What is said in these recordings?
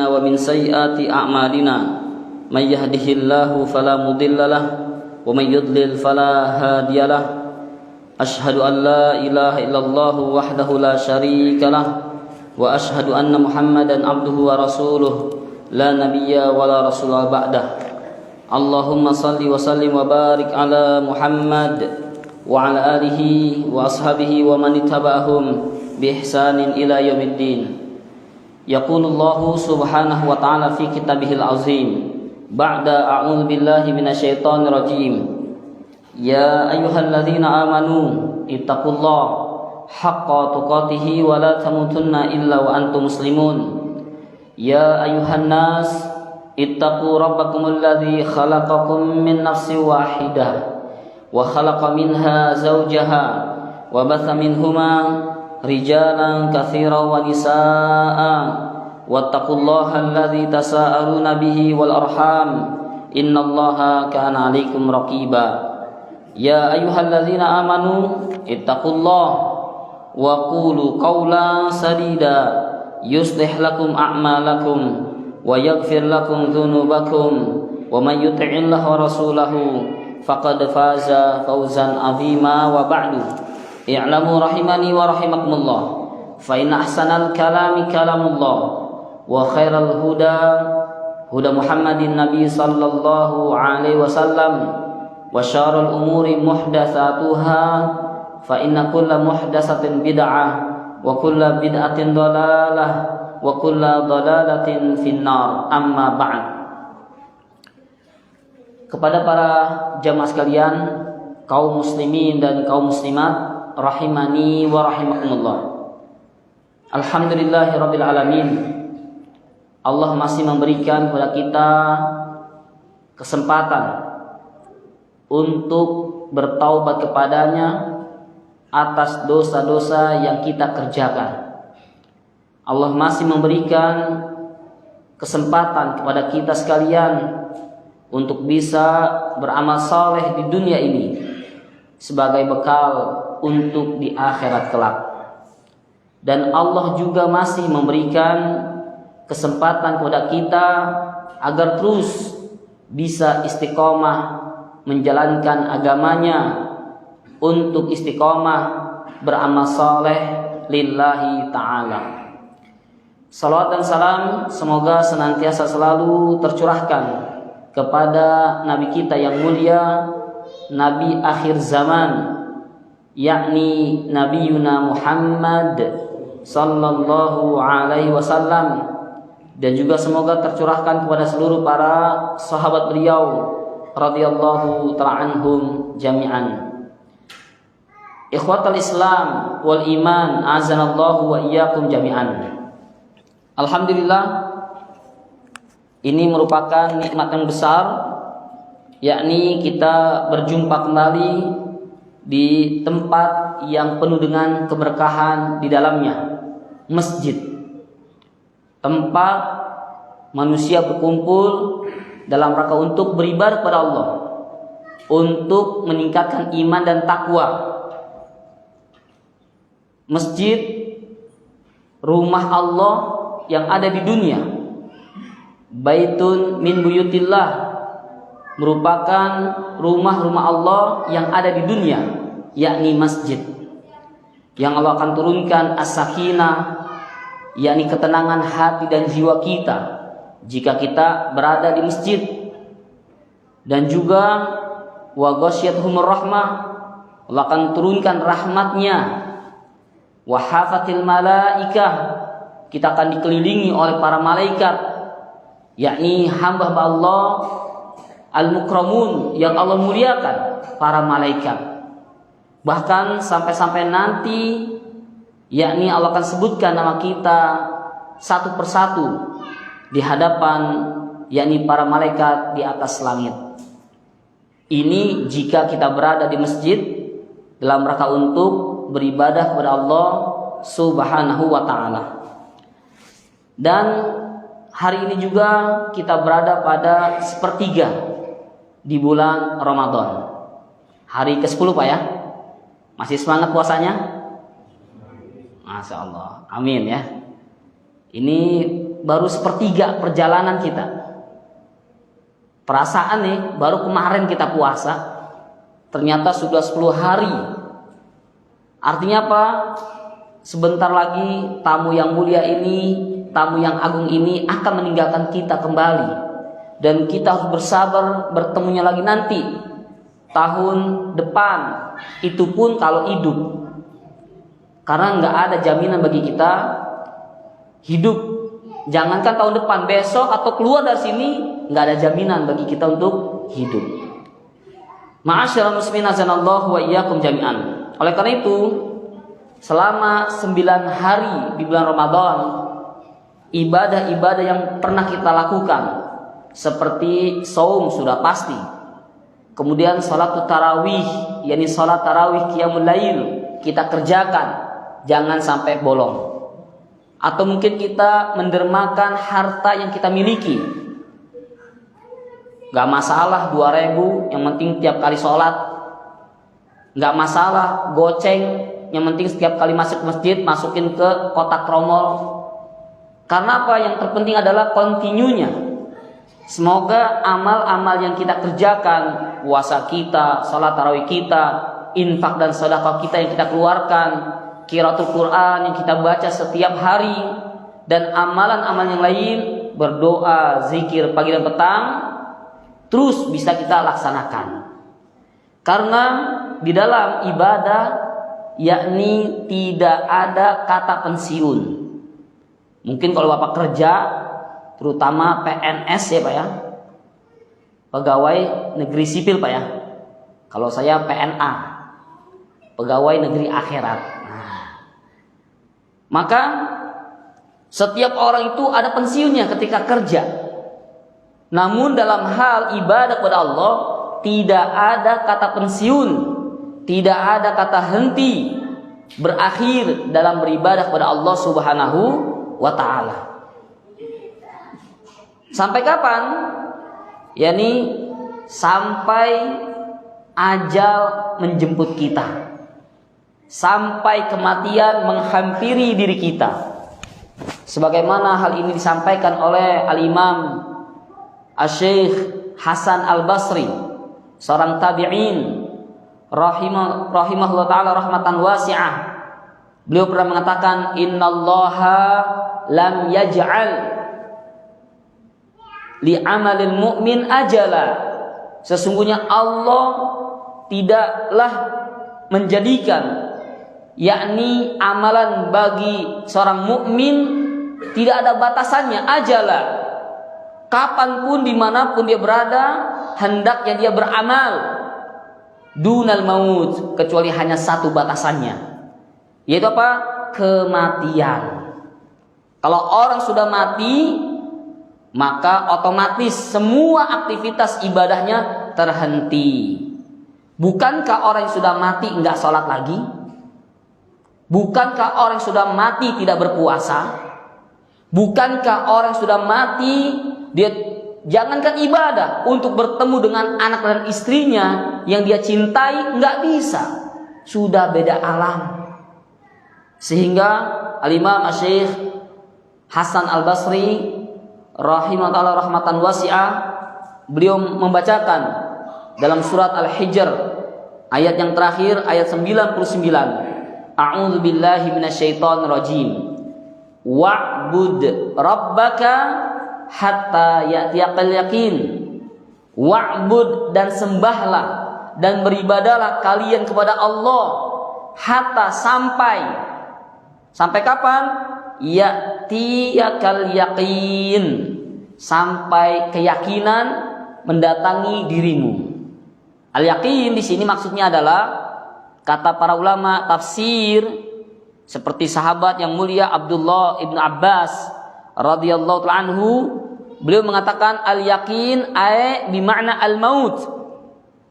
ومن سيئات أعمالنا من يهده الله فلا مضل له ومن يضلل فلا هادي له أشهد أن لا إله إلا الله وحده لا شريك له وأشهد أن محمدا عبده ورسوله لا نبي ولا رسول بعده اللهم صل وسلم وبارك على محمد وعلى آله وأصحابه ومن اتبعهم بإحسان إلى يوم الدين يقول الله سبحانه وتعالى في كتابه العظيم بعد أعوذ بالله من الشيطان الرجيم يا أيها الذين آمنوا اتقوا الله حق تقاته ولا تموتن إلا وأنتم مسلمون يا أيها الناس اتقوا ربكم الذي خلقكم من نفس واحدة وخلق منها زوجها وبث منهما رجالا كثيرا ونساء واتقوا الله الذي تساءلون به والأرحام إن الله كان عليكم رقيبا يا أيها الذين آمنوا اتقوا الله وقولوا قولا سديدا يصلح لكم أعمالكم ويغفر لكم ذنوبكم ومن يطع الله ورسوله فقد فاز فوزا عظيما وبعد اعلموا رحمني ورحمكم الله فإن أحسن الكلام كلام الله وخير الهدى هدى محمد النبي صلى الله عليه وسلم وشر الأمور محدثاتها فإن كل محدثة بدعة وكل بدعة ضلالة وكل ضلالة في النار أما بعد. Kepada para jamaah sekalian, kaum muslimin dan kaum muslimat rahimani wa rahimakumullah. Alhamdulillahirabbil alamin. Allah masih memberikan kepada kita kesempatan untuk bertaubat kepadanya atas dosa-dosa yang kita kerjakan. Allah masih memberikan kesempatan kepada kita sekalian untuk bisa beramal saleh di dunia ini sebagai bekal untuk di akhirat kelak. Dan Allah juga masih memberikan kesempatan kepada kita agar terus bisa istiqomah menjalankan agamanya, untuk istiqomah beramal saleh lillahi ta'ala. Salawat dan salam semoga senantiasa selalu tercurahkan kepada Nabi kita yang mulia, Nabi akhir zaman, yakni Nabi Yuna Muhammad sallallahu alaihi wasallam, dan juga semoga tercurahkan kepada seluruh para sahabat beliau radhiyallahu ta'ala anhum jami'an. Ikhwatal Islam wal iman, azanallahu wa iyyakum jami'an. Alhamdulillah, ini merupakan nikmat yang besar, yakni kita berjumpa kembali di tempat yang penuh dengan keberkahan di dalamnya, masjid. Tempat manusia berkumpul dalam rangka untuk beribadah kepada Allah, untuk meningkatkan iman dan takwa. Masjid, rumah Allah yang ada di dunia, Baitun min buyutillah, merupakan rumah-rumah Allah yang ada di dunia, yakni masjid, yang Allah akan turunkan as-sakinah, yakni ketenangan hati dan jiwa kita jika kita berada di masjid. Dan juga wa ghasyiyatuhumur rahmah, Allah akan turunkan rahmatnya. Wa hafatil malaikah, kita akan dikelilingi oleh para malaikat, yakni hamba Allah al-mukramun, yang Allah muliakan, para malaikat. Bahkan sampai-sampai nanti, yakni Allah akan sebutkan nama kita satu persatu di hadapan, yakni para malaikat di atas langit. Ini jika kita berada di masjid dalam rangka untuk beribadah kepada Allah subhanahu wa ta'ala. Dan hari ini juga kita berada pada sepertiga di bulan Ramadan, hari ke-10 Pak ya. Masih semangat puasanya? Masya Allah, amin ya. Ini baru sepertiga perjalanan kita. Perasaan nih, baru kemarin kita puasa, ternyata sudah 10 hari. Artinya apa? Sebentar lagi tamu yang mulia ini, tamu yang agung ini akan meninggalkan kita kembali. Dan kita harus bersabar bertemunya lagi nanti, tahun depan. Itu pun kalau hidup. Karena nggak ada jaminan bagi kita hidup. Jangankan tahun depan, besok atau keluar dari sini, nggak ada jaminan bagi kita untuk hidup. Ma'asyiral muslimin azanallahu wa iyyakum jami'an. Oleh karena itu, selama 9 hari di bulan Ramadan, ibadah-ibadah yang pernah kita lakukan seperti saum sudah pasti. Kemudian salat tarawih, yakni salat tarawih qiyamul lail kita kerjakan, jangan sampai bolong. Atau mungkin kita mendermakan harta yang kita miliki. Gak masalah 2.000, yang penting tiap kali sholat. Gak masalah goceng, yang penting setiap kali masuk masjid masukin ke kotak tromol. Karena apa? Yang terpenting adalah kontinunya. Semoga amal-amal yang kita kerjakan, puasa kita, sholat tarawih kita, infak dan sedekah kita yang kita keluarkan, qiraatul Quran yang kita baca setiap hari, dan amalan-amalan yang lain, berdoa, zikir pagi dan petang, terus bisa kita laksanakan. Karena di dalam ibadah, yakni tidak ada kata pensiun. Mungkin kalau Bapak kerja, terutama PNS ya Pak ya, pegawai negeri sipil Pak ya. Kalau saya PNA, pegawai negeri akhirat. Maka setiap orang itu ada pensiunnya ketika kerja. Namun dalam hal ibadah kepada Allah tidak ada kata pensiun, tidak ada kata henti, berakhir dalam beribadah kepada Allah Subhanahu wa taala. Sampai kapan? yakni sampai ajal menjemput kita, sampai kematian menghampiri diri kita. Sebagaimana hal ini disampaikan oleh Al-Imam Asy-Syaikh Hasan Al-Basri, seorang tabi'in rahimahullah ta'ala rahmatan wasi'ah. Beliau pernah mengatakan, innallaha lam yaj'al li'amalil mu'min ajala. Sesungguhnya Allah tidaklah menjadikan, yakni amalan bagi seorang mukmin tidak ada batasannya, ajala. Kapanpun dimanapun dia berada, hendaknya dia beramal. Dunal maut, kecuali hanya satu batasannya, yaitu apa? Kematian. Kalau orang sudah mati, maka otomatis semua aktivitas ibadahnya terhenti. Bukankah orang yang sudah mati enggak sholat lagi? Bukankah orang yang sudah mati tidak berpuasa? Bukankah orang yang sudah mati, dia jangankan ibadah, untuk bertemu dengan anak dan istrinya yang dia cintai enggak bisa. Sudah beda alam. Sehingga Al-Imam Asy-Syaikh Hasan Al-Basri rahimahullah rahmatan wasi'ah, beliau membacakan dalam surat Al-Hijr ayat yang terakhir, ayat 99, a'udzu billahi minasyaitonir rajim, wa'bud rabbaka hatta ya'tiyakal yaqin. Wa'bud, dan sembahlah dan beribadalah kalian kepada Allah, hatta sampai kapan? Ya'tiyakal yaqin, sampai keyakinan mendatangi dirimu. Al-yaqin di sini maksudnya adalah, kata para ulama tafsir seperti sahabat yang mulia Abdullah ibn Abbas radhiyallahu anhu, beliau mengatakan al-yaqin ay bimakna al-maut,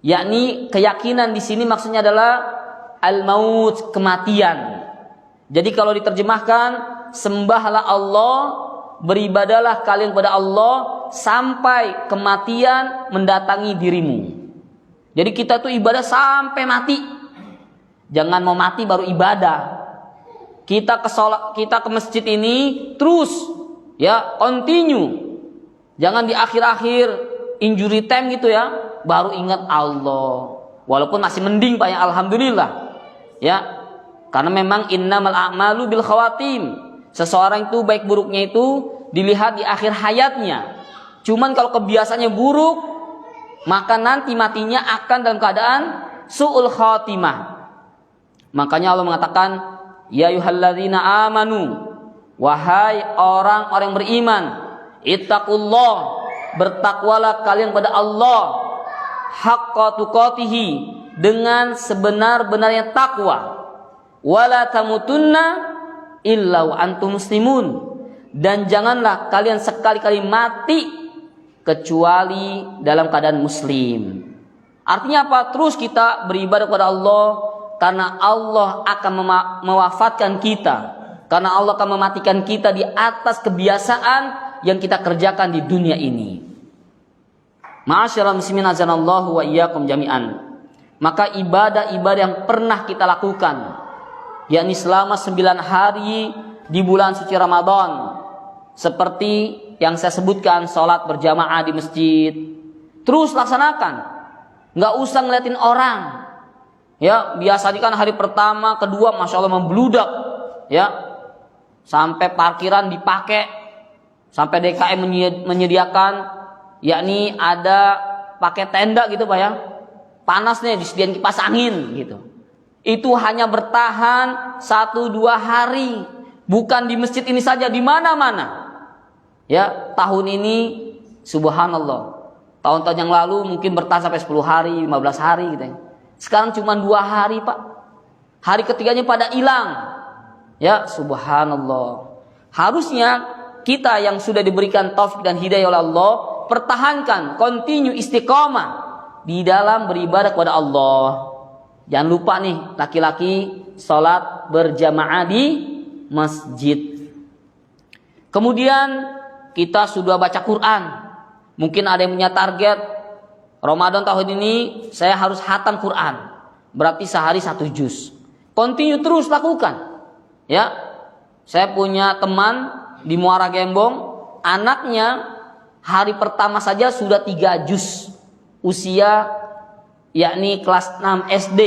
yakni keyakinan di sini maksudnya adalah al-maut, kematian. Jadi kalau diterjemahkan, sembahlah Allah, beribadalah kalian kepada Allah sampai kematian mendatangi dirimu. Jadi kita tuh ibadah sampai mati. Jangan mau mati baru ibadah. Kita ke masjid ini terus Ya, continue. Jangan di akhir-akhir injury time gitu ya, baru ingat Allah. Walaupun masih mending Pak ya, alhamdulillah. Ya. Karena memang innamal a'malu bil khawatim. Seseorang itu baik buruknya itu dilihat di akhir hayatnya. Cuman kalau kebiasaannya buruk, maka nanti matinya akan dalam keadaan su'ul khatimah. Makanya Allah mengatakan, ya ayyuhalladzina amanu, wahai orang-orang beriman, ittaqullah, bertakwalah kalian kepada Allah haqqa tuqatihi, dengan sebenar-benarnya takwa. Wala tamutunna illa wa antum muslimun, dan janganlah kalian sekali-kali mati kecuali dalam keadaan muslim. Artinya apa? Terus kita beribadah kepada Allah, karena Allah akan mewafatkan kita, karena Allah akan mematikan kita di atas kebiasaan yang kita kerjakan di dunia ini. Ma'asyiral muslimin azanallahu wa iyyakum jami'an. Maka ibadah-ibadah yang pernah kita lakukan, yakni selama 9 hari di bulan suci Ramadan, seperti yang saya sebutkan, sholat berjamaah di masjid, terus laksanakan, nggak usah ngeliatin orang. Ya, biasanya kan hari pertama, kedua, masya Allah membludak, ya, sampai parkiran dipakai, sampai DKM menyediakan, yakni ada pakai tenda gitu Pak ya, panasnya disediain kipas angin gitu. Itu hanya bertahan 1-2 hari, bukan di masjid ini saja, di mana-mana. Ya, tahun ini subhanallah, tahun-tahun yang lalu mungkin bertahan sampai 10 hari, 15 hari gitu ya. Sekarang cuma 2 hari Pak. Hari ketiganya pada hilang. Ya, subhanallah. Harusnya kita yang sudah diberikan taufik dan hidayah oleh Allah, pertahankan, continue istiqomah di dalam beribadah kepada Allah. Jangan lupa nih, laki-laki sholat berjamaah di masjid. Kemudian kita sudah baca Quran. Mungkin ada yang punya target, Ramadan tahun ini saya harus khatam Quran. Berarti sehari 1 juz. Continue terus lakukan. Ya, saya punya teman di Muara Gembong, anaknya hari pertama saja sudah 3 juz. Usia yakni kelas 6 SD.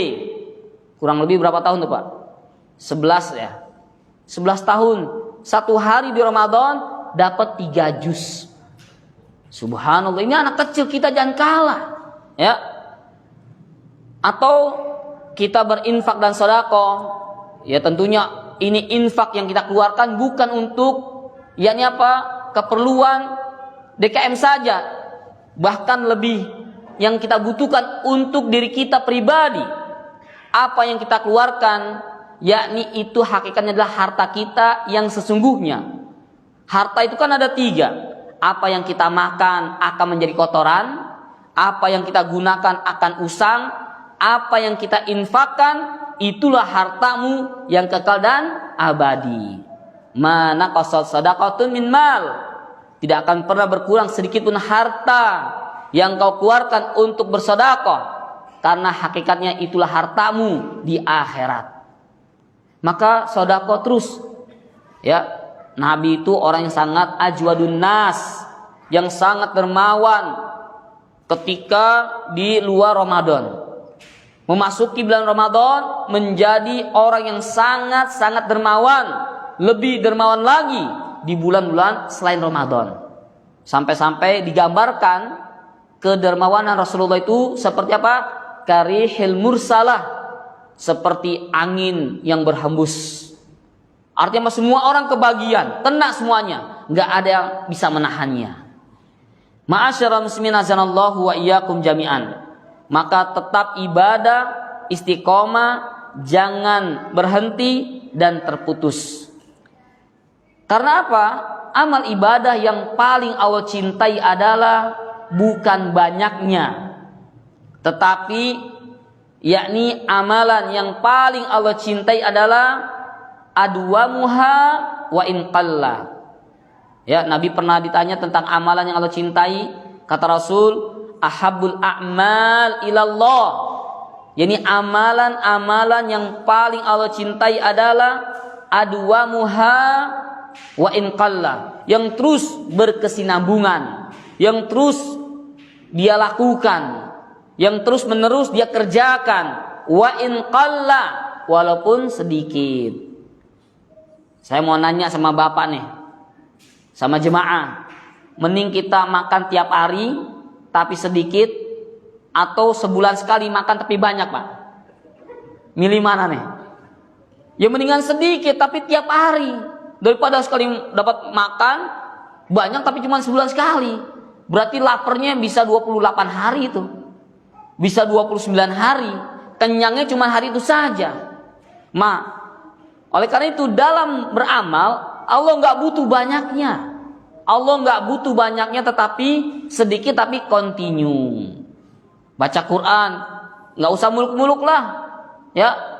Kurang lebih berapa tahun tuh Pak? 11 ya. 11 tahun. 1 hari di Ramadan dapat 3 juz. Subhanallah, ini anak kecil, kita jangan kalah. Ya. Atau kita berinfak dan sedekah. Ya tentunya ini infak yang kita keluarkan bukan untuk yakni apa? Keperluan DKM saja. Bahkan lebih yang kita butuhkan untuk diri kita pribadi. Apa yang kita keluarkan, yakni itu hakikatnya adalah harta kita yang sesungguhnya. Harta itu kan ada 3. Apa yang kita makan akan menjadi kotoran, apa yang kita gunakan akan usang, apa yang kita infakkan itulah hartamu yang kekal dan abadi. Mana qasad sadaqatun min mal, tidak akan pernah berkurang sedikit pun harta yang kau keluarkan untuk bersedekah, karena hakikatnya itulah hartamu di akhirat. Maka sedekah terus. Ya, Nabi itu orang yang sangat ajwadun nas, yang sangat dermawan ketika di luar Ramadan. Memasuki bulan Ramadan menjadi orang yang sangat-sangat dermawan, lebih dermawan lagi di bulan-bulan selain Ramadan. Sampai-sampai digambarkan kedermawanan Rasulullah itu seperti apa? Karihil mursalah, seperti angin yang berhembus. Artinya semua orang kebagian, kena semuanya, nggak ada yang bisa menahannya. Ma'asyiral muslimin azanallahu wa iyyakum jami'an. Maka tetap ibadah, istiqomah, jangan berhenti dan terputus. Karena apa? Amal ibadah yang paling Allah cintai adalah bukan banyaknya, tetapi yakni amalan yang paling Allah cintai adalah adwamuha wa in qalla. Ya, Nabi pernah ditanya tentang amalan yang Allah cintai, kata Rasul, ahabbul a'mal ilallah. Yani amalan-amalan yang paling Allah cintai adalah adwamuha wa in qalla, yang terus berkesinambungan, yang terus dia lakukan, yang terus menerus dia kerjakan, wa in qalla, walaupun sedikit. Saya mau nanya sama Bapak nih, sama jemaah, mending kita makan tiap hari tapi sedikit, atau sebulan sekali makan tapi banyak, Pak? Milih mana nih? Ya mendingan sedikit tapi tiap hari, daripada sekali dapat makan banyak tapi cuma sebulan sekali. Berarti laparnya bisa 28 hari itu, bisa 29 hari, kenyangnya cuma hari itu saja. Oleh karena itu dalam beramal Allah nggak butuh banyaknya, Allah nggak butuh banyaknya, tetapi sedikit tapi continue. Baca Quran nggak usah muluk-muluk lah, ya.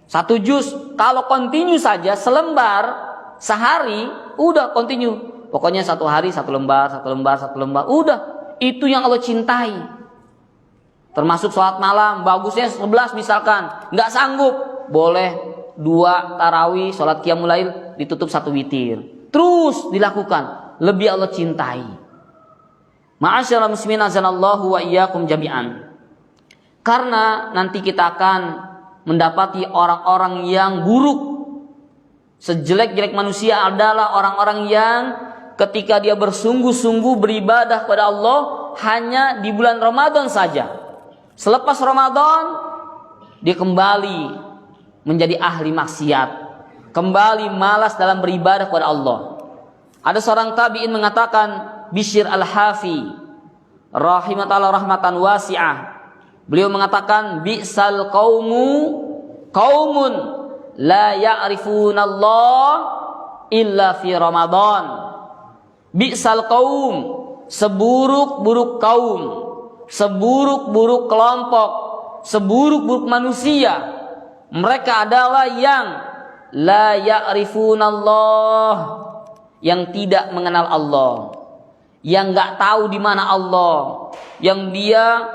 1 juz kalau continue saja selembar sehari, udah continue. Pokoknya 1 hari 1 lembar, 1 lembar, 1 lembar, udah. Itu yang Allah cintai. Termasuk sholat malam, bagusnya 11 misalkan, nggak sanggup, boleh 2 tarawih, sholat qiyamul lail, ditutup 1 witir. Terus dilakukan, lebih Allah cintai. Ma'asyiral muslimin azanallahu wa iyyakum jami'an. Karena nanti kita akan mendapati orang-orang yang buruk. Sejelek-jelek manusia adalah orang-orang yang ketika dia bersungguh-sungguh beribadah kepada Allah hanya di bulan Ramadan saja. Selepas Ramadan dia kembali menjadi ahli maksiat, kembali malas dalam beribadah kepada Allah. Ada seorang tabi'in mengatakan, Bishr al-Hafi rahimatullah rahmatan wasi'ah, beliau mengatakan, bi'sal qaumun la ya'rifunallah illa fi Ramadan. Bi'sal qaum, seburuk-buruk kaum, seburuk-buruk kelompok, seburuk-buruk manusia, mereka adalah yang la ya'rifunallah, yang tidak mengenal Allah, yang enggak tahu di mana Allah, yang dia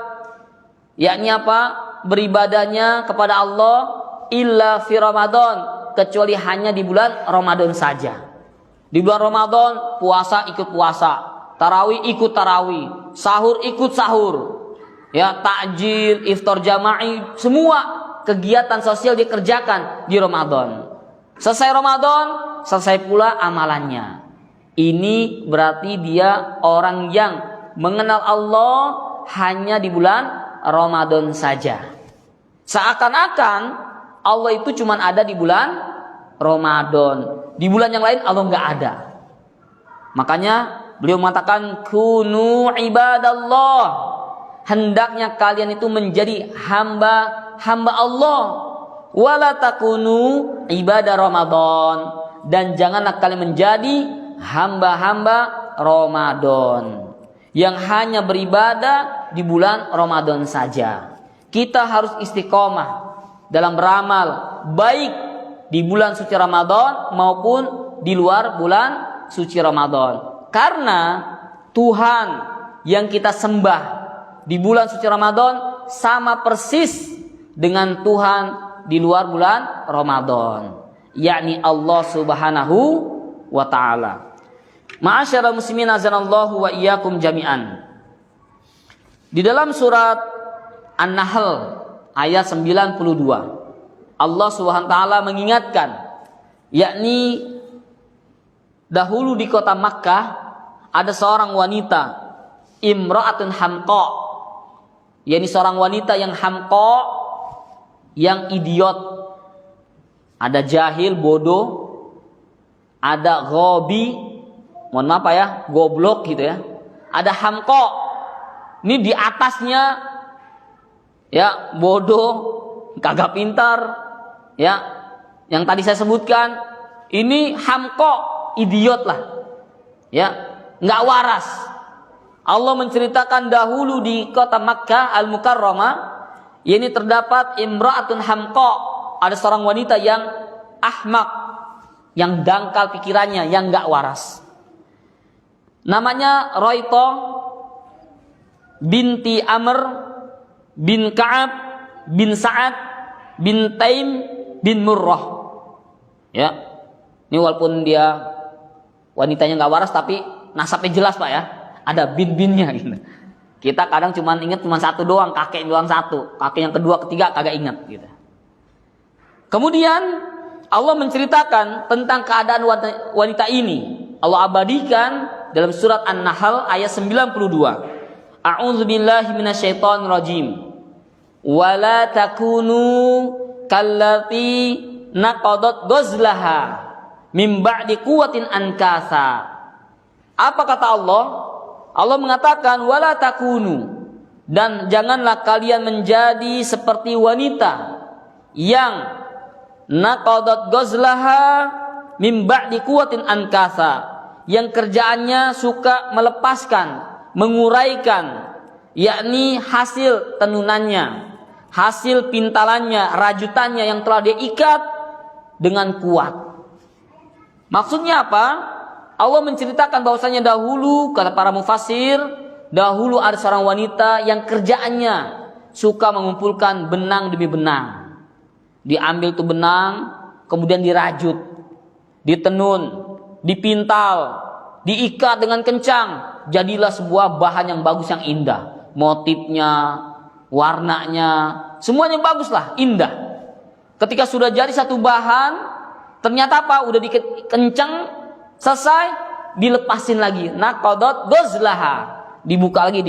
yakni apa? Beribadahnya kepada Allah illa fi Ramadan, kecuali hanya di bulan Ramadan saja. Di bulan Ramadan puasa ikut puasa, tarawih ikut tarawih, sahur ikut sahur, ya, takjil, iftar jama'i, semua kegiatan sosial dikerjakan di Ramadan. Selesai Ramadan, selesai pula amalannya. Ini berarti dia orang yang mengenal Allah hanya di bulan Ramadan saja. Seakan-akan Allah itu cuma ada di bulan Ramadan. Di bulan yang lain Allah nggak ada. Makanya beliau mengatakan, kunu ibadallah, hendaknya kalian itu menjadi hamba Allah. Wala takunu ibadah Ramadan, dan janganlah kalian menjadi hamba-hamba Ramadan yang hanya beribadah di bulan Ramadan saja. Kita harus istiqomah dalam beramal, baik di bulan suci Ramadan maupun di luar bulan suci Ramadan. Karena Tuhan yang kita sembah di bulan suci Ramadan sama persis dengan Tuhan di luar bulan Ramadan, yakni Allah Subhanahu wa ta'ala. Ma'asyiral muslimin azanallahu wa iyyakum jami'an. Di dalam surat An-Nahl ayat 92, Allah Subhanahu wa ta'ala mengingatkan, yakni dahulu di kota Makkah ada seorang wanita, imra'atun hamqa, yakni seorang wanita yang hamqa, yang idiot. Ada jahil, bodoh, ada ghabi, mohon maaf ya, goblok gitu ya. Ada hamqa, ini di atasnya ya bodoh, kagak pintar, ya. Yang tadi saya sebutkan, ini hamqa, idiot lah, ya, nggak waras. Allah menceritakan dahulu di kota Makkah Al-Mukarramah, ini terdapat imra'atun hamqa, ada seorang wanita yang ahmak, yang dangkal pikirannya, yang nggak waras. Namanya Raito binti Amr bin Ka'ab bin Sa'ad bin Taim bin Murrah. Ya, Ini walaupun dia wanitanya nggak waras tapi nasabnya jelas Pak ya. Ada bin-binnya gitu. Kita kadang ingat cuma satu doang, kakek doang satu. Kakek yang kedua, ketiga kagak ingat gitu. Kemudian Allah menceritakan tentang keadaan wanita ini. Allah abadikan dalam surat An-Nahl ayat 92. A'udzubillahi minasyaitonir rajim. Wala takunu kallati naqadat ghazlaha mim ba'di quwwatin ankasa. Apa kata Allah? Allah mengatakan wala takunu, dan janganlah kalian menjadi seperti wanita yang naqadat ghazlaha mim ba'di quwwatin ankasa, yang kerjaannya suka melepaskan, menguraikan, yakni hasil tenunannya, hasil pintalannya, rajutannya yang telah dia ikat dengan kuat. Maksudnya apa? Allah menceritakan bahwasanya dahulu, kata para mufassir, dahulu ada seorang wanita yang kerjaannya suka mengumpulkan benang demi benang. Diambil tuh benang, kemudian dirajut, ditenun, dipintal, diikat dengan kencang, jadilah sebuah bahan yang bagus, yang indah. Motifnya, warnanya, semuanya baguslah, indah. Ketika sudah jadi satu bahan, ternyata apa? Udah dikencang, selesai, dilepasin lagi. Naqadat ghazlaha, dibuka lagi,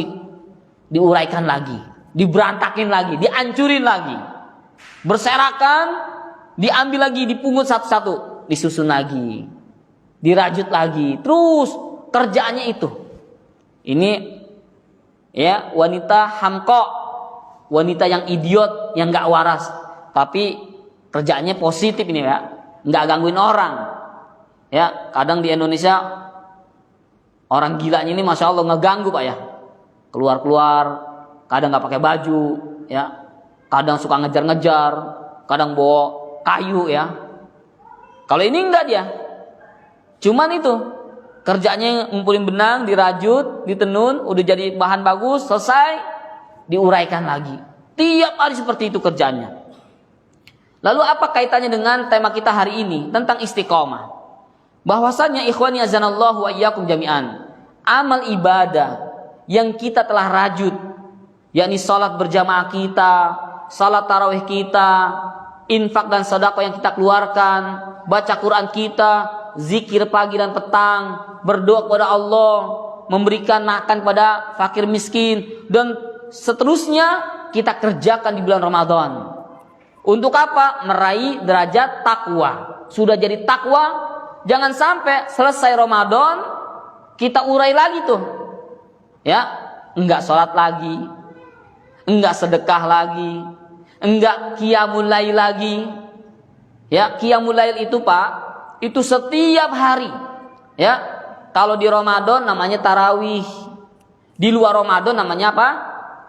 diuraikan lagi, diberantakin lagi, dihancurin lagi, berserakan, diambil lagi, dipungut satu-satu, disusun lagi, dirajut lagi, terus kerjaannya itu. Ini ya wanita hamqa, wanita yang idiot, yang nggak waras, tapi kerjaannya positif ini ya, nggak gangguin orang. Ya, kadang di Indonesia orang gilanya ini masya Allah ngeganggu Pak ya. Keluar-keluar, kadang nggak pakai baju, ya, kadang suka ngejar-ngejar, kadang bawa kayu ya. Kalau ini enggak dia, cuman itu kerjanya ngumpulin benang, dirajut, ditenun, udah jadi bahan bagus, selesai, diuraikan lagi. Tiap hari seperti itu kerjanya. Lalu apa kaitannya dengan tema kita hari ini tentang istiqomah? Bahwasanya ikhwani azanallahu wa iyyakum jami'an, amal ibadah yang kita telah rajut, yakni salat berjamaah kita, salat tarawih kita, infak dan sedekah yang kita keluarkan, baca Quran kita, zikir pagi dan petang, berdoa kepada Allah, memberikan makan kepada fakir miskin, dan seterusnya kita kerjakan di bulan Ramadan. Untuk apa? Meraih derajat takwa. Sudah jadi takwa, jangan sampai selesai Ramadan kita urai lagi tuh. Ya, enggak sholat lagi, enggak sedekah lagi, enggak qiyamul lail lagi. Ya, qiyamul lail itu Pak, itu setiap hari. Ya, kalau di Ramadan namanya tarawih. Di luar Ramadan namanya apa?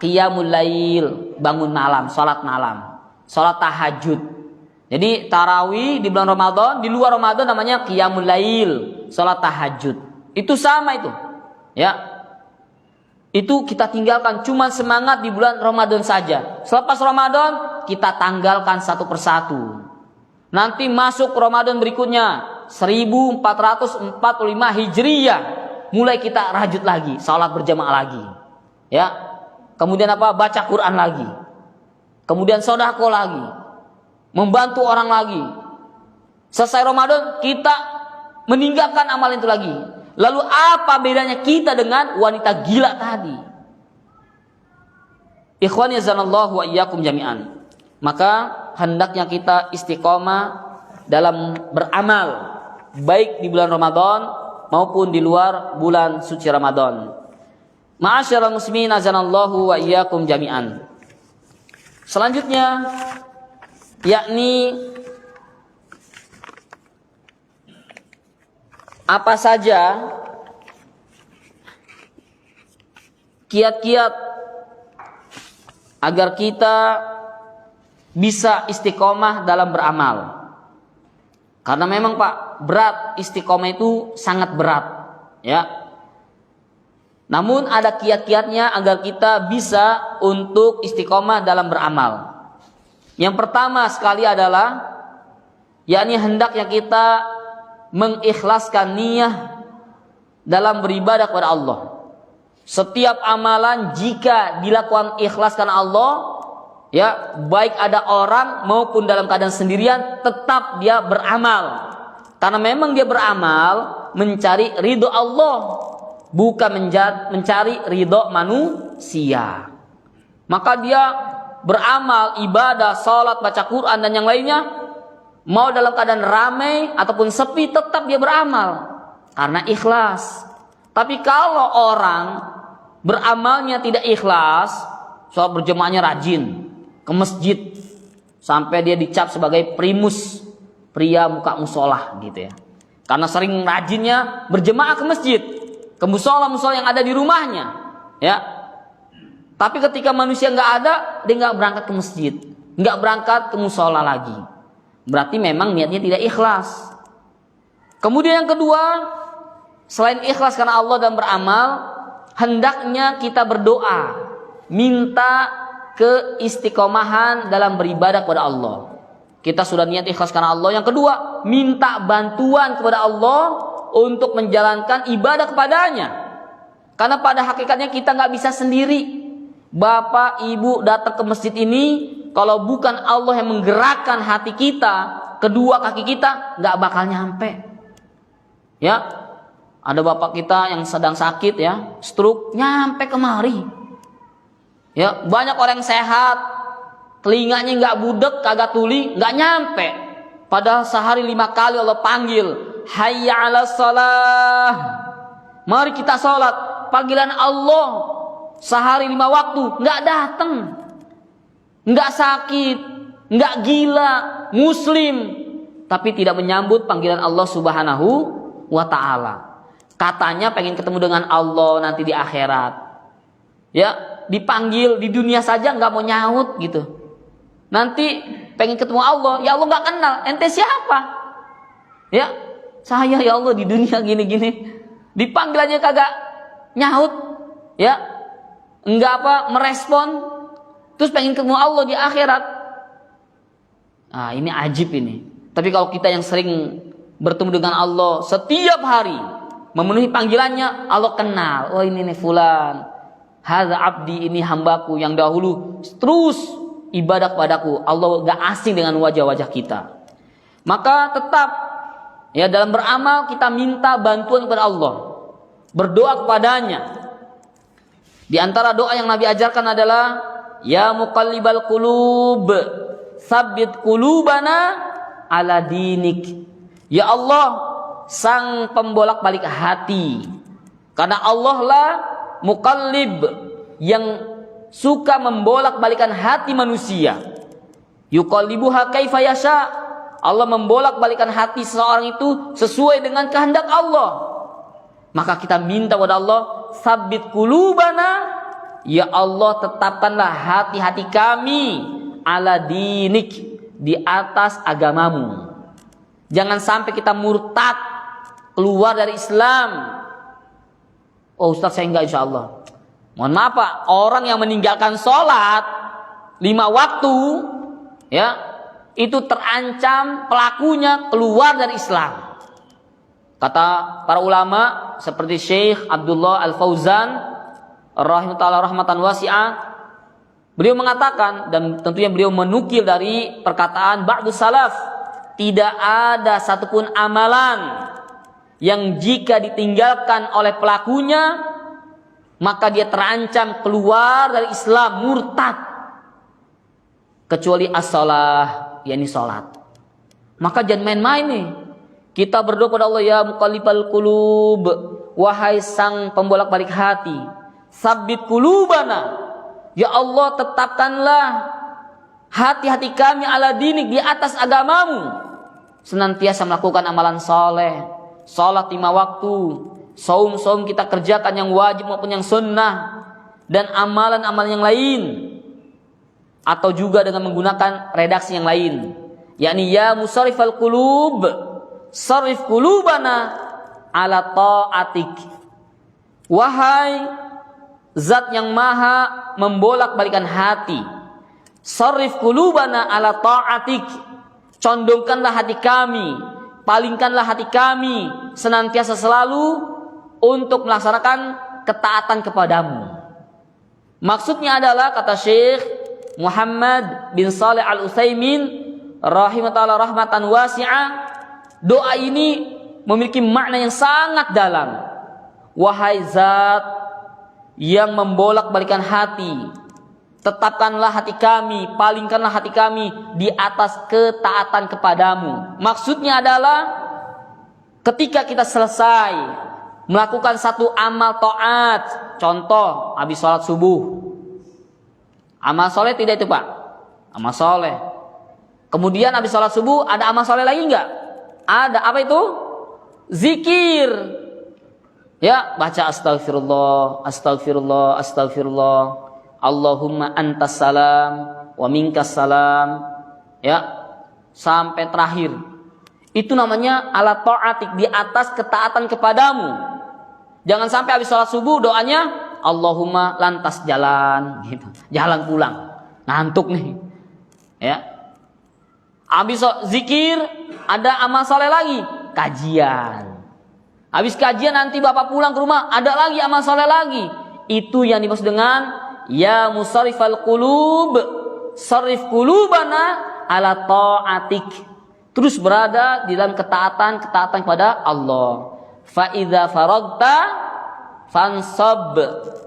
Qiyamul lail, bangun malam, sholat malam, sholat tahajud. Jadi tarawih di bulan Ramadan, di luar Ramadan namanya qiyamul lail, salat tahajud. Itu sama itu. Ya. Itu kita tinggalkan, cuma semangat di bulan Ramadan saja. Selepas Ramadan kita tanggalkan satu persatu. Nanti masuk Ramadan berikutnya 1445 Hijriyah, mulai kita rajut lagi, salat berjamaah lagi. Ya. Kemudian apa? Baca Quran lagi. Kemudian sedekah lagi. Membantu orang lagi. Selesai Ramadan kita meninggalkan amal itu lagi. Lalu apa bedanya kita dengan wanita gila tadi? Ikhwani azanallahu wa iyyakum jami'an. Maka hendaknya kita istiqomah dalam beramal, baik di bulan Ramadan maupun di luar bulan suci Ramadan. Ma'asyiral muslimin azanallahu wa iyyakum jami'an. Selanjutnya yakni apa saja kiat-kiat agar kita bisa istiqomah dalam beramal. Karena memang Pak, berat, istiqomah itu sangat berat, ya. Namun ada kiat-kiatnya agar kita bisa untuk istiqomah dalam beramal. Yang pertama sekali adalah yakni hendaknya kita mengikhlaskan niat dalam beribadah kepada Allah. Setiap amalan jika dilakukan ikhlas karena Allah, ya, baik ada orang maupun dalam keadaan sendirian, tetap dia beramal. Karena memang dia beramal mencari ridho Allah, bukan mencari ridho manusia. Maka dia beramal, ibadah, salat, baca Quran dan yang lainnya, mau dalam keadaan ramai ataupun sepi, tetap dia beramal karena ikhlas. Tapi kalau orang beramalnya tidak ikhlas, soal berjemaahnya rajin ke masjid sampai dia dicap sebagai primus, pria muka musola gitu ya, karena sering rajinnya berjemaah ke masjid, ke musola yang ada di rumahnya, ya. Tapi ketika manusia nggak ada, dia nggak berangkat ke masjid, nggak berangkat ke musola lagi. Berarti memang niatnya tidak ikhlas. Kemudian yang kedua, selain ikhlas karena Allah dan beramal, hendaknya kita berdoa, minta keistiqomahan dalam beribadah kepada Allah. Kita sudah niat ikhlas karena Allah. Yang kedua, minta bantuan kepada Allah untuk menjalankan ibadah kepadanya. Karena pada hakikatnya kita nggak bisa sendiri. Bapak, ibu datang ke masjid ini, kalau bukan Allah yang menggerakkan hati kita, kedua kaki kita, nggak bakal nyampe. Ya, ada bapak kita yang sedang sakit ya, stroke, nyampe kemari. Ya, banyak orang yang sehat, telinganya nggak budek, kagak tuli, nggak nyampe. Padahal sehari 5 kali Allah panggil, hayya 'alas shalah. Mari kita sholat. Panggilan Allah sehari 5 waktu nggak datang, nggak sakit, nggak gila, muslim, tapi tidak menyambut panggilan Allah Subhanahu wa Ta'ala. Katanya pengen ketemu dengan Allah nanti di akhirat. Ya, dipanggil di dunia saja nggak mau nyaut gitu. Nanti pengen ketemu Allah, ya Allah nggak kenal, ente siapa? Ya, saya ya Allah di dunia gini-gini. Dipanggil aja kagak nyaut, ya, nggak merespon. Terus pengen ketemu Allah di akhirat. Nah, ini ajib ini. Tapi kalau kita yang sering bertemu dengan Allah setiap hari, memenuhi panggilannya, Allah kenal. Oh, ini nih fulan, hadza abdi, ini hambaku yang dahulu terus ibadah kepadaku. Allah gak asing dengan wajah-wajah kita. Maka tetap ya dalam beramal kita minta bantuan kepada Allah, berdoa kepadanya. Di antara doa yang Nabi ajarkan adalah ya muqallibal qulub, tsabbit qulubana ala dinik. Ya Allah, sang pembolak-balik hati. Karena Allah lah muqallib, yang suka membolak-balikan hati manusia. Yuqallibuha kaifa yasha. Allah membolak-balikan hati seseorang itu sesuai dengan kehendak Allah. Maka kita minta kepada Allah, tsabbit qulubana, ya Allah tetapkanlah hati-hati kami ala dinik, di atas agamamu. Jangan sampai kita murtad, keluar dari Islam. Oh Ustaz, saya enggak, insya Allah. Mohon maaf Pak, orang yang meninggalkan sholat 5 waktu, ya, itu terancam pelakunya keluar dari Islam. Kata para ulama seperti Syekh Abdullah Al-Fauzan rahimahullah rahmatan wasi'ah, beliau mengatakan, dan tentunya beliau menukil dari perkataan ba'du salaf, tidak ada satupun amalan yang jika ditinggalkan oleh pelakunya maka dia terancam keluar dari Islam, murtad, kecuali as-shalah, yakni salat. Maka jangan main-main nih. Kita berdoa kepada Allah, ya muqallibal qulub, wahai sang pembolak-balik hati, tsabbit qulubana, ya Allah tetapkanlah hati-hati kami ala dinik, di atas agamamu. Senantiasa melakukan amalan soleh, sholat 5 waktu, saum kita kerjakan yang wajib maupun yang sunnah, dan amalan-amalan yang lain, atau juga dengan menggunakan redaksi yang lain, yakni ya musarrifal qulub, sarif qulubana ala ta'atik. Wahai zat yang maha membolak-balikan hati, sarif qulubana ala ta'atik, condongkanlah hati kami palingkanlah hati kami senantiasa selalu untuk melaksanakan ketaatan kepadamu. Maksudnya adalah, kata Syekh Muhammad bin Shalih Al-Utsaimin rahimahullah rahmatan wasi'ah, doa ini memiliki makna yang sangat dalam. Wahai zat yang membolak-balikan hati, tetapkanlah hati kami, palingkanlah hati kami di atas ketaatan kepadamu. Maksudnya adalah ketika kita selesai melakukan satu amal taat, contoh habis sholat subuh, amal soleh tidak itu Pak? Amal soleh. Kemudian habis sholat subuh ada amal soleh lagi enggak? Ada. Apa itu? Zikir. Ya, baca astagfirullah, astagfirullah, astagfirullah. Allahumma antas salam wa minkas salam. Ya, sampai terakhir. Itu namanya ala ta'atik, di atas ketaatan kepadamu. Jangan sampai habis sholat subuh doanya Allahumma lantas jalan gitu. Jalan pulang. Ngantuk nih. Ya. Habis zikir ada amal soleh lagi, kajian. Habis kajian nanti bapak pulang ke rumah ada lagi amal soleh lagi. Itu yang dimaksud dengan ya musarrifal qulub, sarif qulubana ala ta'atik. Terus berada di dalam ketaatan kepada Allah. Fa idza faragta fansab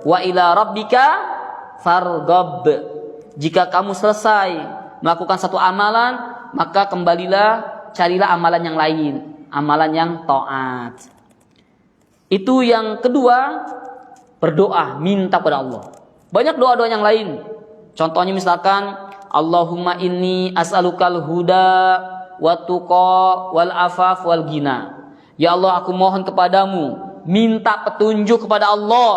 wa ila rabbika farghab. Jika kamu selesai melakukan satu amalan, maka kembalilah, carilah amalan yang lain, amalan yang taat. Itu yang kedua, berdoa, minta pada Allah. Banyak doa-doa yang lain. Contohnya misalkan, Allahumma inni as'alukal huda wa tuqa wal afaf wal gina. Ya Allah, aku mohon kepadamu, minta petunjuk kepada Allah,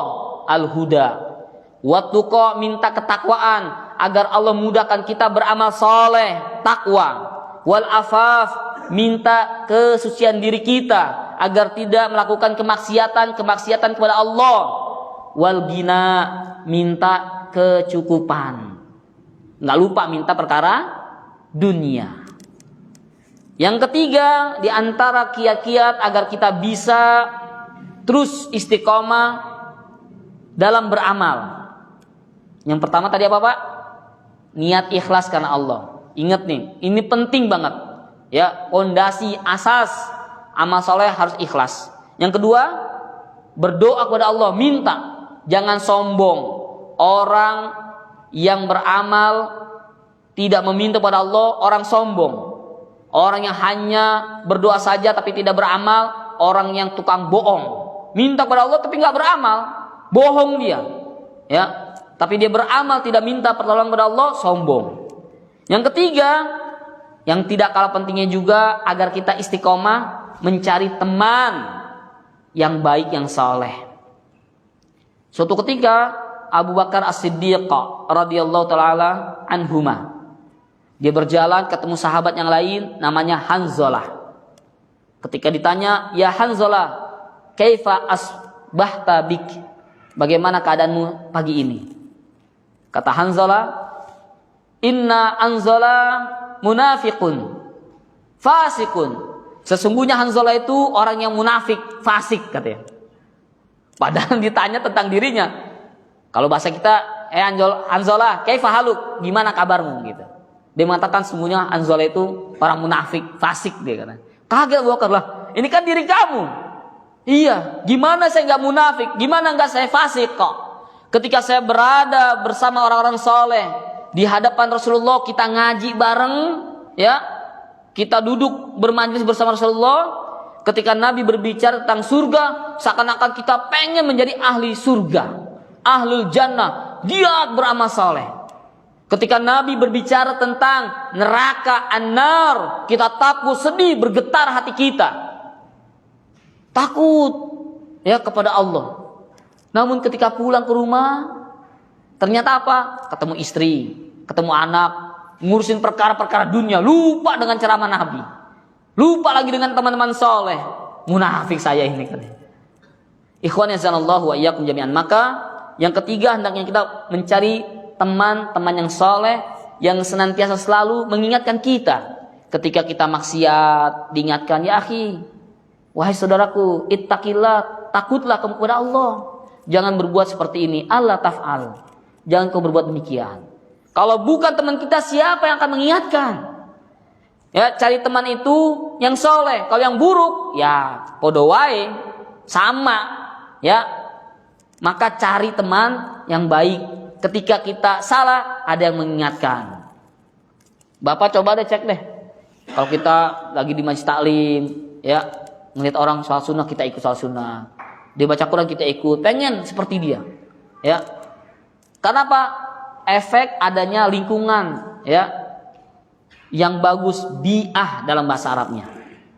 al-huda. Wa tuqa, minta ketakwaan agar Allah mudahkan kita beramal soleh, takwa. Wal afaf, minta kesucian diri kita agar tidak melakukan kemaksiatan kepada Allah. Wal gina, minta kecukupan. Nggak lupa minta perkara dunia. Yang ketiga, di antara kiat-kiat agar kita bisa terus istiqomah dalam beramal. Yang pertama tadi apa Pak? Niat ikhlas karena Allah. Ingat nih, ini penting banget. Ya, pondasi asas amal soleh harus ikhlas. Yang kedua, berdoa kepada Allah, minta. Jangan sombong. Orang yang beramal tidak meminta kepada Allah, orang sombong. Orang yang hanya berdoa saja tapi tidak beramal, orang yang tukang bohong. Minta kepada Allah tapi nggak beramal, bohong dia. Ya, tapi dia beramal tidak minta pertolongan kepada Allah, sombong. Yang ketiga, yang tidak kalah pentingnya juga agar kita istiqomah mencari teman yang baik, yang saleh. Suatu ketika Abu Bakar As-Siddiq radhiyallahu taala anhuma, dia berjalan ketemu sahabat yang lain namanya Hanzalah. Ketika ditanya, "Ya Hanzalah, kaifa asbahta bik?" Bagaimana keadaanmu pagi ini? Kata Hanzalah, "Inna Hanzalah munafiqun fasikun." Sesungguhnya Hanzalah itu orang yang munafik, fasik katanya. Padahal ditanya tentang dirinya. Kalau bahasa kita, Hanzalah, kaifa haluk? Gimana kabarmu gitu. Dia mengatakan sesungguhnya Hanzalah itu orang munafik, fasik dia kata. Kaget Abu Bakar, lah, ini kan diri kamu. Iya, gimana saya enggak munafik? Gimana enggak saya fasik kok? Ketika saya berada bersama orang-orang soleh di hadapan Rasulullah, kita ngaji bareng, ya, kita duduk bermajlis bersama Rasulullah. Ketika Nabi berbicara tentang surga, seakan-akan kita pengen menjadi ahli surga, ahlul jannah, dia beramal soleh. Ketika Nabi berbicara tentang neraka, an-nar, kita takut, sedih, bergetar hati kita, takut ya kepada Allah. Namun ketika pulang ke rumah, ternyata apa? Ketemu istri, ketemu anak, ngurusin perkara-perkara dunia, lupa dengan ceramah Nabi, lupa lagi dengan teman-teman soleh. Munafik saya ini katanya. Ikhwan yazanallahu wa iyyakum jami'an. Maka yang ketiga, hendaknya kita mencari teman-teman yang soleh, yang senantiasa selalu mengingatkan kita ketika kita maksiat diingatkan, ya akhi, wahai saudaraku, ittaqillah, takutlah kepada Allah. Jangan berbuat seperti ini. Allah taf'al. Jangan kau berbuat demikian. Kalau bukan teman kita, siapa yang akan mengingatkan? Ya, cari teman itu yang soleh. Kalau yang buruk, ya podo wae, sama. Ya, maka cari teman yang baik. Ketika kita salah, ada yang mengingatkan. Bapak coba deh cek deh. Kalau kita lagi di majlis taklim, ya, ngelihat orang sholat sunnah, kita ikut sholat sunnah. Dia baca Quran, kita ikut. Pengen seperti dia. Ya. Karena apa? Efek adanya lingkungan, ya, yang bagus, bi'ah dalam bahasa Arabnya.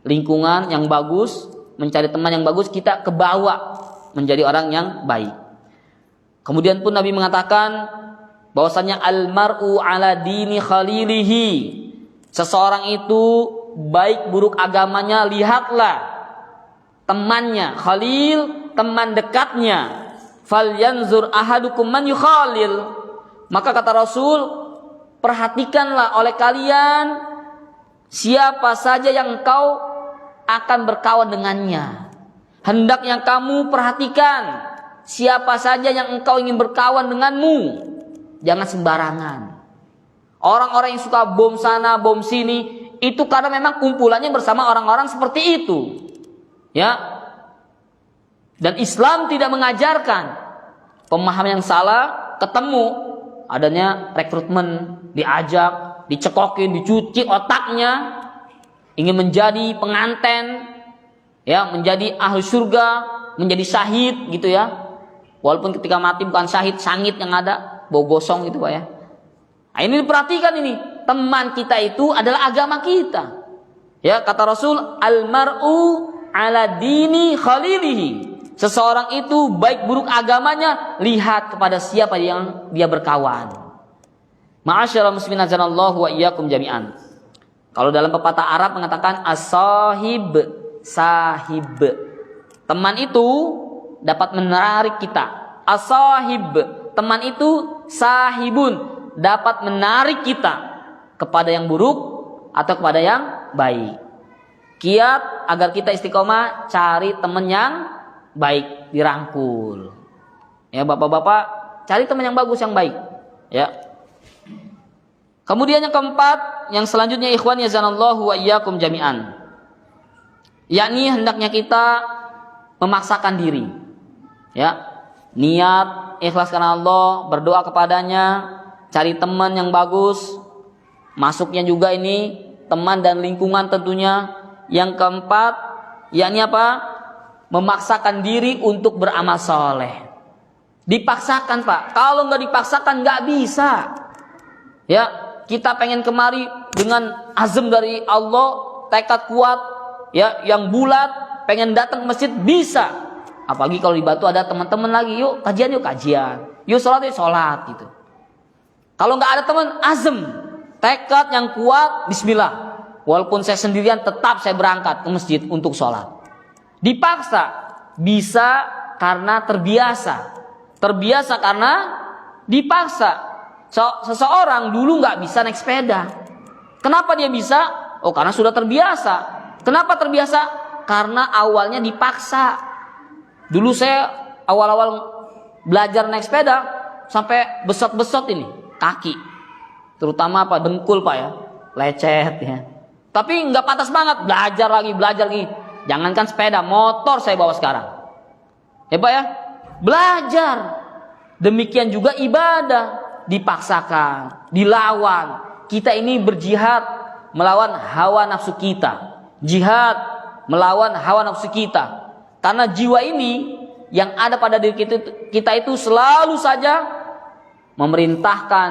Lingkungan yang bagus, mencari teman yang bagus, kita kebawa menjadi orang yang baik. Kemudian pun Nabi mengatakan bahwasanya al-mar'u ala dini khalilihi. Seseorang itu baik buruk agamanya, lihatlah temannya, khalil, teman dekatnya. Falyanzur ahadukum man yukhalil. Maka kata Rasul, perhatikanlah oleh kalian siapa saja yang engkau akan berkawan dengannya. Hendaknya kamu perhatikan siapa saja yang engkau ingin berkawan denganmu. Jangan sembarangan. Orang-orang yang suka bom sana, bom sini, itu karena memang kumpulannya bersama orang-orang seperti itu. Ya. Dan Islam tidak mengajarkan pemahaman yang salah, ketemu adanya rekrutmen, diajak, dicekokin, dicuci otaknya, ingin menjadi penganten, ya, menjadi ahli surga, menjadi syahid gitu ya. Walaupun ketika mati bukan syahid, sangit yang ada, bau gosong gitu Pak ya. Nah, ini diperhatikan ini. Teman kita itu adalah agama kita. Ya, kata Rasul, al-mar'u ala dini khalilihi. Seseorang itu baik buruk agamanya, lihat kepada siapa yang dia berkawan. Ma'asyiral muslimin azanallahu wa iyyakum jami'an. Kalau dalam pepatah Arab mengatakan as-sahib, sahib. Teman itu dapat menarik kita. As-sahib, teman itu sahibun, dapat menarik kita kepada yang buruk atau kepada yang baik. Kiat agar kita istiqomah, cari teman yang baik, dirangkul. Ya bapak-bapak, cari teman yang bagus, yang baik. Ya. Kemudian yang keempat, yang selanjutnya ikhwan yazanallahu wa iyyakum jami'an. Yakni hendaknya kita memaksakan diri. Ya, niat ikhlas karena Allah, berdoa kepadanya, cari teman yang bagus. Masuknya juga ini teman dan lingkungan tentunya. Yang keempat, yakni apa? Memaksakan diri untuk beramal soleh. Dipaksakan Pak. Kalau nggak dipaksakan nggak bisa. Ya, kita pengen kemari dengan azam dari Allah, tekad kuat, ya, yang bulat, pengen datang ke masjid bisa. Apalagi kalau di Batu ada teman-teman lagi, yuk kajian, yuk sholat gitu. Kalau nggak ada teman, azam, tekad yang kuat, bismillah. Walaupun saya sendirian, tetap saya berangkat ke masjid untuk sholat. Dipaksa, bisa karena terbiasa. Terbiasa karena dipaksa. Seseorang dulu nggak bisa naik sepeda. Kenapa dia bisa? Oh, karena sudah terbiasa. Kenapa terbiasa? Karena awalnya dipaksa. Dulu saya awal-awal belajar naik sepeda sampai besot-besot ini kaki, terutama apa, dengkul Pak ya, lecet ya. Tapi nggak pantas banget, belajar lagi. Jangankan sepeda, motor saya bawa sekarang. Ya Pak ya, belajar. Demikian juga ibadah, dipaksakan, dilawan. Kita ini berjihad melawan hawa nafsu kita, jihad melawan hawa nafsu kita. Karena jiwa ini yang ada pada diri kita itu selalu saja memerintahkan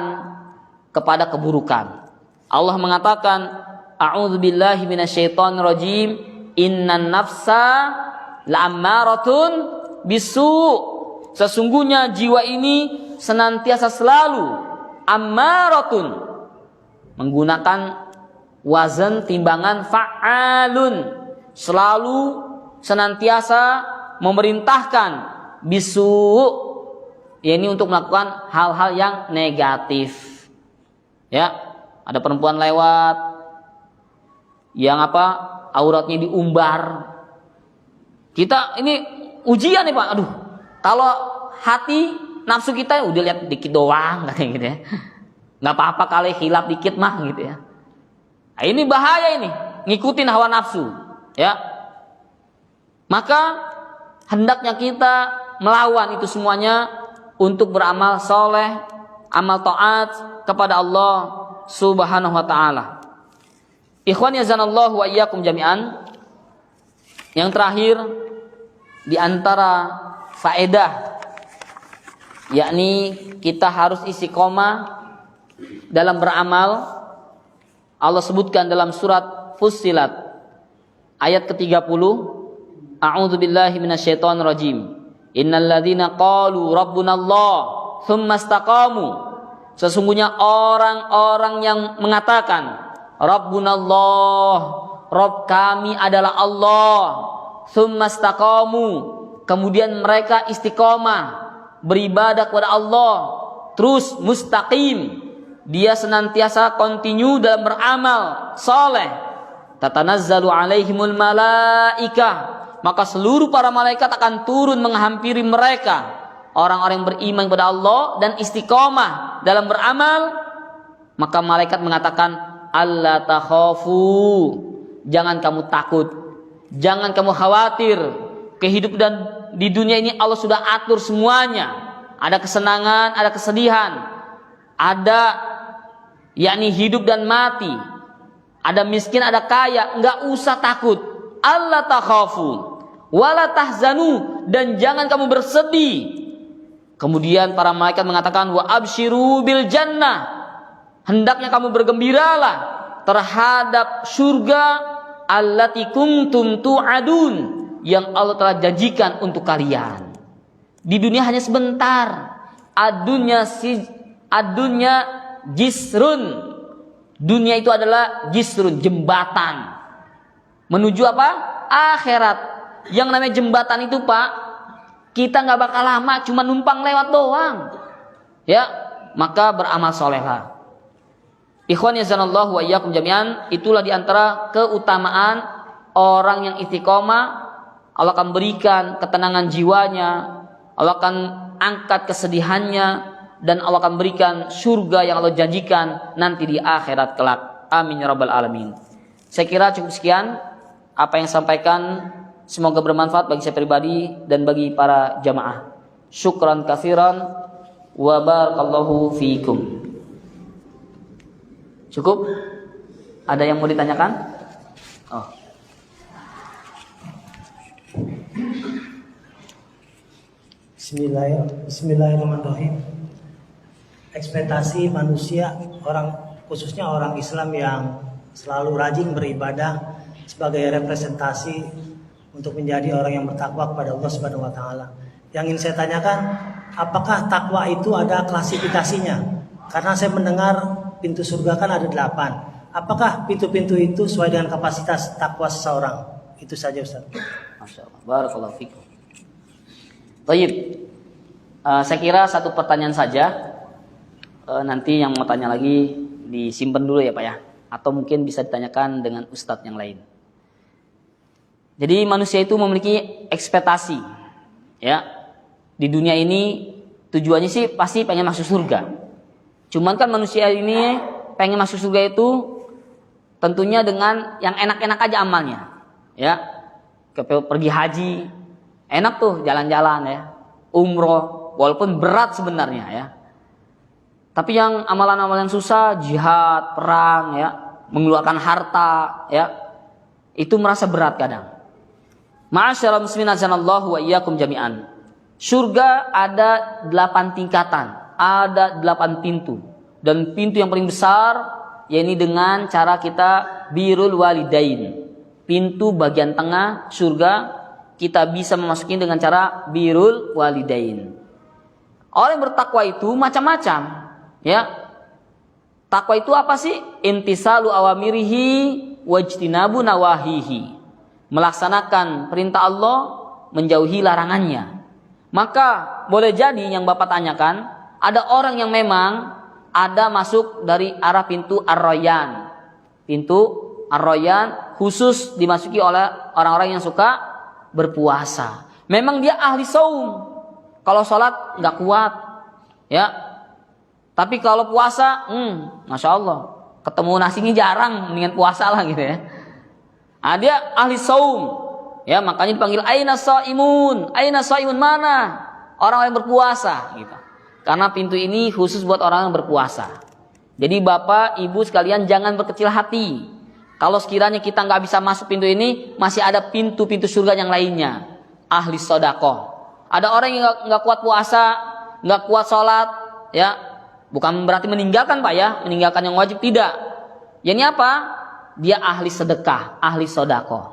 kepada keburukan. Allah mengatakan, a'udzubillahi minasyaitonirrajim, innan nafsa la'ammaratun bisu'. Sesungguhnya jiwa ini senantiasa selalu ammaratun, menggunakan wazan timbangan fa'alun, selalu senantiasa memerintahkan bisu, ini untuk melakukan hal-hal yang negatif. Ya, ada perempuan lewat, yang auratnya diumbar. Kita ini ujian nih Pak. Aduh, kalau hati nafsu kita udah lihat dikit doang katanya gitu ya. Nggak apa-apa kali khilaf dikit mah gitu ya. Nah, ini bahaya ini, ngikutin hawa nafsu, ya. Maka hendaknya kita melawan itu semuanya untuk beramal soleh, amal taat kepada Allah Subhanahu wa taala. Ikhwan yazanallahu wa iyyakum jami'an. Yang terakhir di antara faedah, yakni kita harus istiqomah dalam beramal. Allah sebutkan dalam surat Fussilat ayat ke-30, A'udzu billahi minasyaitonir rajim. Innal ladzina qalu rabbunallah tsumma istaqamu. Sesungguhnya orang-orang yang mengatakan Rabbunallah, Rabb kami adalah Allah, tsumma istaqamu, kemudian mereka istiqomah beribadah kepada Allah, terus mustaqim, dia senantiasa continue dalam beramal soleh. Tatanazzalu alaihimul malaikah, maka seluruh para malaikat akan turun menghampiri mereka, orang-orang yang beriman kepada Allah dan istiqomah dalam beramal. Maka malaikat mengatakan, alla takhafu, jangan kamu takut, jangan kamu khawatir. Kehidupan di dunia ini Allah sudah atur semuanya. Ada kesenangan, ada kesedihan, ada yakni hidup dan mati, ada miskin, ada kaya. Enggak usah takut. Alla takhafu wala tahzanu, dan jangan kamu bersedih. Kemudian para malaikat mengatakan, wa absyiru bil jannah, hendaknya kamu bergembiralah terhadap surga allati kuntum tu'adun, yang Allah telah janjikan untuk kalian. Di dunia hanya sebentar. Adunya jisrun. Dunia itu adalah jisrun, jembatan menuju apa? Akhirat. Yang namanya jembatan itu Pak, kita nggak bakal lama, cuma numpang lewat doang. Ya, maka beramal solehlah. Ikhwan yazanallahu wa iyyakum jami'an. Itulah diantara keutamaan orang yang istiqomah. Allah akan berikan ketenangan jiwanya, Allah akan angkat kesedihannya, dan Allah akan berikan surga yang Allah janjikan nanti di akhirat kelak. Amin ya rabbal alamin. Saya kira cukup sekian apa yang sampaikan. Semoga bermanfaat bagi saya pribadi dan bagi para jamaah. Syukran katsiran wa barakallahu fiikum. Cukup? Ada yang mau ditanyakan? Oh. Bismillahirrahmanirrahim. Ekspektasi manusia, khususnya orang Islam yang selalu rajin beribadah sebagai representasi untuk menjadi orang yang bertakwa kepada Allah Subhanahu wa taala. Yang ingin saya tanyakan, apakah takwa itu ada klasifikasinya? Karena saya mendengar pintu surga kan ada 8. Apakah pintu-pintu itu sesuai dengan kapasitas takwa seseorang? Itu saja Ustaz. Masyaallah. Barakallahu fikum. Baik. Saya kira satu pertanyaan saja. Nanti yang mau tanya lagi disimpan dulu ya Pak ya. Atau mungkin bisa ditanyakan dengan ustadz yang lain. Jadi manusia itu memiliki ekspektasi. Ya. Di dunia ini tujuannya sih pasti pengen masuk surga. Cuman kan manusia ini pengen masuk surga itu tentunya dengan yang enak-enak aja amalnya. Ya. Pergi haji, enak tuh jalan-jalan ya. Umroh, walaupun berat sebenarnya ya. Tapi yang amalan-amalan susah, jihad, perang ya, mengeluarkan harta ya, itu merasa berat kadang. Ma'asyiral muslimin azanallahu wa iyyakum jami'an. Surga ada 8 tingkatan, ada 8 pintu. Dan pintu yang paling besar yakni dengan cara kita birrul walidain. Pintu bagian tengah surga kita bisa memasuki dengan cara birrul walidain. Orang yang bertakwa itu macam-macam, ya. Takwa itu apa sih? Imtisalu awamirihi wajtinabu nawahihi. Melaksanakan perintah Allah, menjauhi larangannya. Maka boleh jadi yang Bapak tanyakan, ada orang yang memang ada masuk dari arah pintu Ar-Rayyan. Pintu Ar-Rayyan khusus dimasuki oleh orang-orang yang suka berpuasa. Memang dia ahli saum. Kalau sholat nggak kuat, ya. Tapi kalau puasa, masya Allah, ketemu nasinya jarang, mendingan puasa lah gitu ya. Nah, dia ahli saum, ya, makanya dipanggil aina shaimun. Aina shaimun, mana orang yang berpuasa gitu. Karena pintu ini khusus buat orang yang berpuasa. Jadi bapak, ibu sekalian jangan berkecil hati. Kalau sekiranya kita nggak bisa masuk pintu ini, masih ada pintu-pintu surga yang lainnya. Ahli sedekah. Ada orang yang nggak kuat puasa, nggak kuat sholat, ya, bukan berarti meninggalkan pak ya, meninggalkan yang wajib tidak. Ini apa? Dia ahli sedekah, ahli sedekah.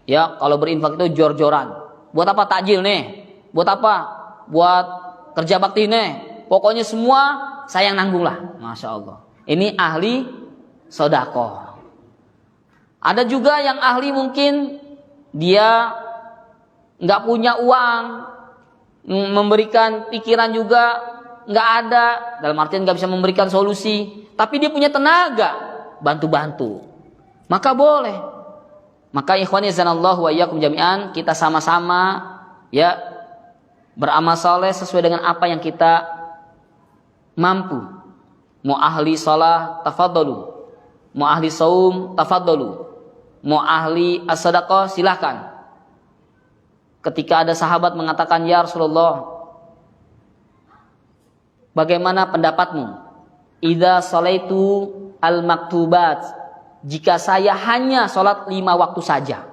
Ya, kalau berinfak itu jor-joran. Buat apa takjil nih? Buat apa? Buat kerja bakti nih. Pokoknya semua saya yang nanggung lah, masya Allah. Ini ahli sedekah. Ada juga yang ahli mungkin dia nggak punya uang. Memberikan pikiran juga nggak ada, dalam artian nggak bisa memberikan solusi, tapi dia punya tenaga bantu-bantu, maka boleh. Maka ikhwani zanallahu wa iyyakum jami'an, kita sama-sama ya beramal saleh sesuai dengan apa yang kita mampu. Mau ahli shalah tafadhalu, mau ahli saum tafadhalu, mau ahli as-sadaqah silakan. Ketika ada sahabat mengatakan, ya Rasulullah, bagaimana pendapatmu? Idza sholaitu al-maktubat, jika saya hanya sholat 5 waktu saja,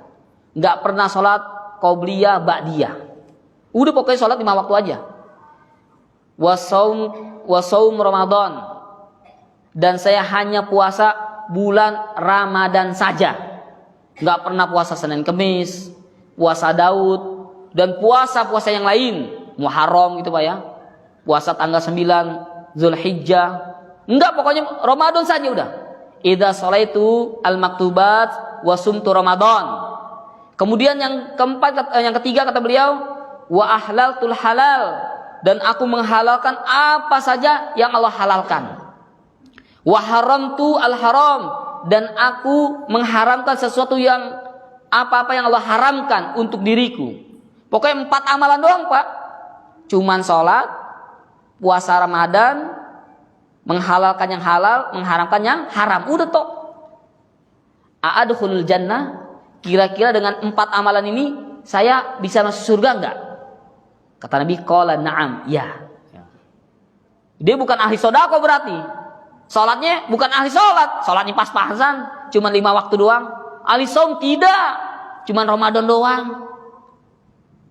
nggak pernah sholat qobliyah ba'diyah, udah pokoknya sholat 5 waktu aja. Wasaum Ramadan, dan saya hanya puasa bulan Ramadan saja, nggak pernah puasa Senin Kemis, puasa Daud, dan puasa-puasa yang lain, Muharram gitu pak ya, puasa tanggal 9 Zulhijjah, enggak, pokoknya Ramadan saja udah. Idza sholaitu al-maktubat wa sumtu Ramadan. Kemudian yang keempat, yang ketiga kata beliau, wa ahlaltul halal, dan aku menghalalkan apa saja yang Allah halalkan. Wa haramtu al-haram, dan aku mengharamkan sesuatu yang apa-apa yang Allah haramkan untuk diriku. Pokoknya 4 amalan doang pak. Cuman sholat, puasa Ramadan, menghalalkan yang halal, mengharamkan yang haram. Udah toh. A'adkhulul jannah, kira-kira dengan 4 amalan ini saya bisa masuk surga enggak? Kata Nabi, qala na'am, ya. Dia bukan ahli sedekah berarti. Sholatnya bukan ahli sholat, sholatnya pas-pasan, cuman 5 waktu doang. Ahli saum tidak, cuman Ramadan doang.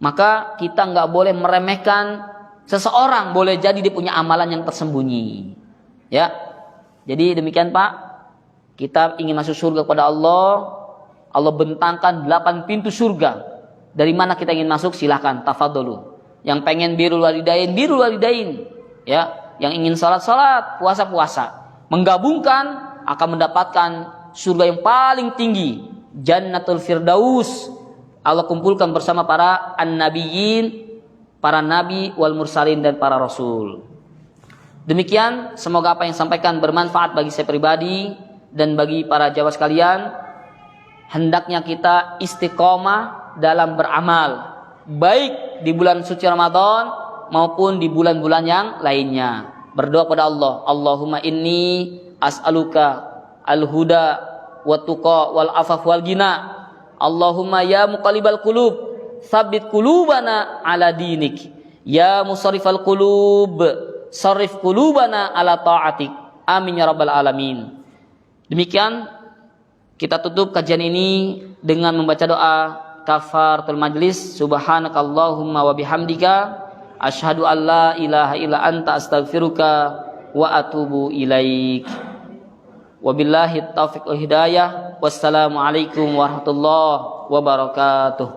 Maka kita nggak boleh meremehkan seseorang, boleh jadi dia punya amalan yang tersembunyi. Ya, jadi demikian Pak. Kita ingin masuk surga kepada Allah. Allah bentangkan 8 pintu surga. Dari mana kita ingin masuk? Silahkan, tafadholu. Yang pengen birrul walidain, birrul walidain. Ya, yang ingin salat, puasa. Menggabungkan akan mendapatkan surga yang paling tinggi, Jannatul Firdaus. Allah kumpulkan bersama para an-nabiyyin, para nabi wal mursalin, dan para rasul. Demikian, semoga apa yang sampaikan bermanfaat bagi saya pribadi dan bagi para jamaah sekalian. Hendaknya kita istiqomah dalam beramal, baik di bulan suci Ramadan maupun di bulan-bulan yang lainnya. Berdoa kepada Allah, Allahumma inni as'aluka al-huda wa tuqa wal afaf wal gina. Allahumma ya muqallibal qulub, tsabbit qulubana ala dinik. Ya musarrifal qulub, sarrif qulubana ala ta'atik. Amin ya rabbal alamin. Demikian kita tutup kajian ini dengan membaca doa kafaratul majlis. Subhanakallahumma wa bihamdika asyhadu an la ilaha illa anta astaghfiruka wa atubu ilaik. Wabillahi taufiq wal hidayah. Wassalamualaikum warahmatullahi wabarakatuh.